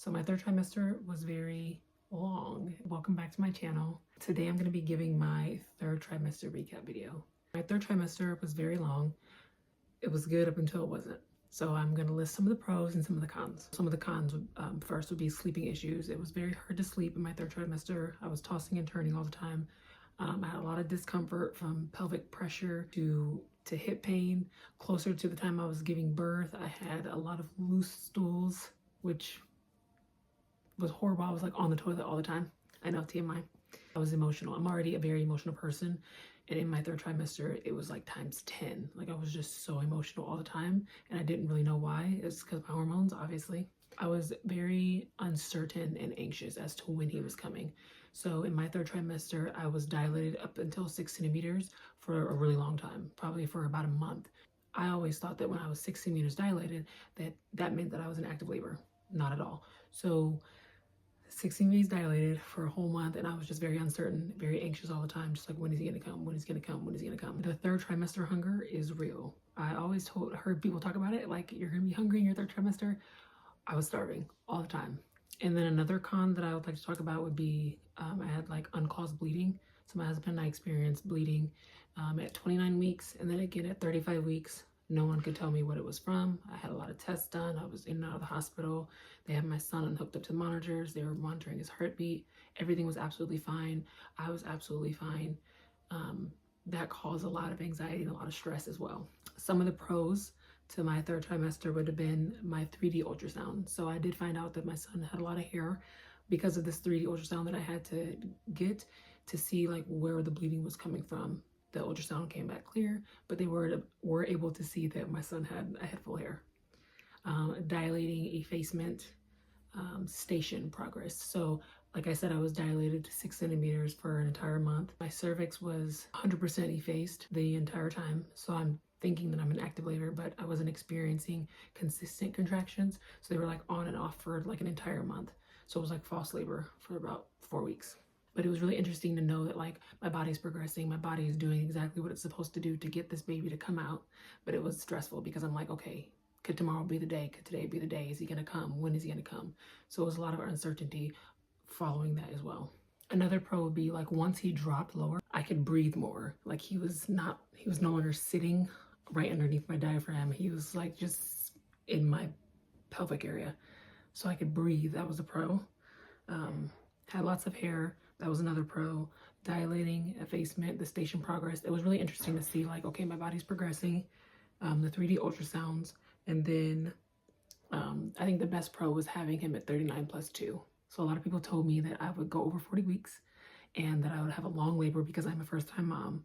So my third trimester was very long. Welcome back to my channel. Today I'm going to be giving my third trimester recap video. My third trimester was very long. It was good up until it wasn't. So I'm going to list some of the pros and some of the cons. Some of the cons first would be sleeping issues. It was very hard to sleep in my third trimester. I was tossing and turning all the time. I had a lot of discomfort from pelvic pressure to hip pain. Closer to the time I was giving birth, I had a lot of loose stools, which was horrible. I was like on the toilet all the time. I know, TMI. I was emotional. I'm already a very emotional person. And in my third trimester, it was like times 10. Like I was just so emotional all the time. And I didn't really know why. It's because of my hormones, obviously. I was very uncertain and anxious as to when he was coming. So in my third trimester, I was dilated up until 6 centimeters for a really long time, probably for about a month. I always thought that when I was 6 centimeters dilated, that meant that I was in active labor. Not at all. So 16 weeks dilated for a whole month, and I was just very uncertain, very anxious all the time, just like, when is he gonna come? When is he gonna come? When is he gonna come? The third trimester hunger is real. I always heard people talk about it, like, you're gonna be hungry in your third trimester. I was starving all the time. And then another con that I would like to talk about would be I had like uncaused bleeding. So my husband and I experienced bleeding at 29 weeks and then again at 35 weeks. No one could tell me what it was from. I had a lot of tests done. I was in and out of the hospital. They had my son hooked up to the monitors. They were monitoring his heartbeat. Everything was absolutely fine. I was absolutely fine. That caused a lot of anxiety and a lot of stress as well. Some of the pros to my third trimester would have been my 3D ultrasound. So I did find out that my son had a lot of hair because of this 3D ultrasound that I had to get to see like where the bleeding was coming from. The ultrasound came back clear, but they were able to see that my son had a head full of hair. Dilating effacement station progress. So like I said, I was dilated to 6 centimeters for an entire month. My cervix was 100% effaced the entire time. So I'm thinking that I'm in active labor, but I wasn't experiencing consistent contractions. So they were like on and off for like an entire month. So it was like false labor for about 4 weeks. But it was really interesting to know that like my body's progressing, my body is doing exactly what it's supposed to do to get this baby to come out. But it was stressful because I'm like, okay, could tomorrow be the day? Could today be the day? Is he gonna come? When is he gonna come? So it was a lot of uncertainty following that as well. Another pro would be like once he dropped lower, I could breathe more. Like he was no longer sitting right underneath my diaphragm. He was like just in my pelvic area. So I could breathe. That was a pro. Had lots of hair. That was another pro. Dilating, effacement, the station progress. It was really interesting to see like, okay, my body's progressing. The 3D ultrasounds. And then I think the best pro was having him at 39 plus 2. So a lot of people told me that I would go over 40 weeks and that I would have a long labor because I'm a first-time mom.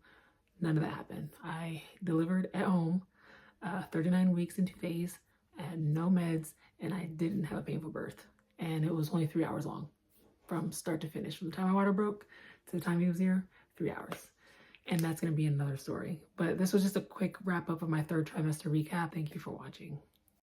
None of that happened. I delivered at home 39 weeks in 2 days. I had no meds and I didn't have a painful birth. And it was only 3 hours long from start to finish. From the time my water broke to the time he was here, 3 hours. And that's going to be another story. But this was just a quick wrap up of my third trimester recap. Thank you for watching.